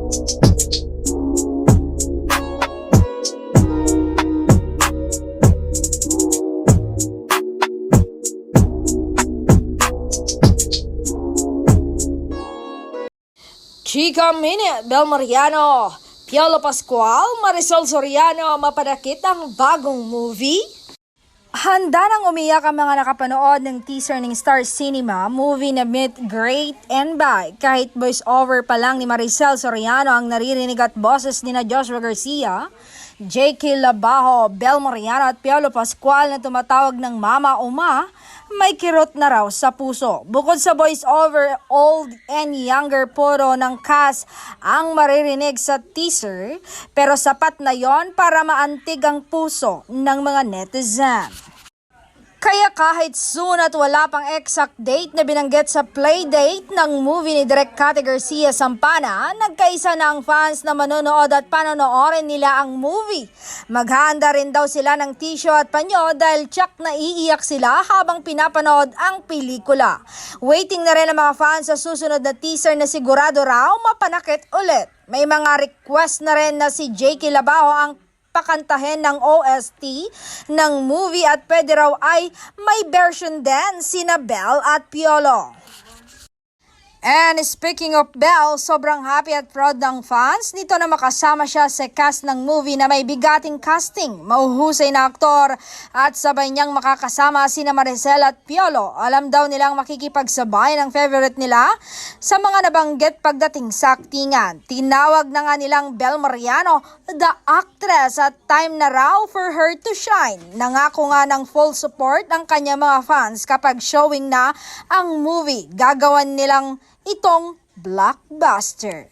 Chika Minute, Bel Mariano, Piolo Pascual, Marisol Soriano, mapadakit ang bagong movie? Handa nang umiyak ang mga nakapanood ng teaser ng Star Cinema movie na Meet, Great and Bye. Kahit voice-over pa lang ni Marisol Soriano ang naririnig at boses ni Joshua Garcia, J.K. Labajo, Bel Mariano at Piolo Pascual na tumatawag ng Mama Uma, may kirot na raw sa puso. Bukod sa voice-over, old and younger puro ng cast ang maririnig sa teaser, pero sapat na yon para maantig ang puso ng mga netizen. Kaya kahit soon at wala pang exact date na binanggit sa playdate ng movie ni Direk Cathy Garcia Sampana, nagkaisa na ang fans na manonood at panonoorin nila ang movie. Maghahanda rin daw sila ng tissue at panyo dahil tsak na iiyak sila habang pinapanood ang pelikula. Waiting na rin ang mga fans sa susunod na teaser na sigurado raw mapanakit ulit. May mga request na rin na si J.K. Labajo ang pakantahin ng OST ng movie at pwede raw ay may version din sina Bel at Piolo. And speaking of Bel, sobrang happy at proud ng fans nito na makasama siya sa cast ng movie na may bigating casting, mahuhusay na aktor at sabay niyang makakasama sina Maricel at Piolo. Alam daw nilang makikipagsabay ng favorite nila sa mga nabanggit pagdating sa aktingan. Tinawag na nga nilang Bel Mariano the actress at time na raw for her to shine. Nangako nga ng full support ang kanyang mga fans kapag showing na ang movie. Gagawan nilang itong blockbuster.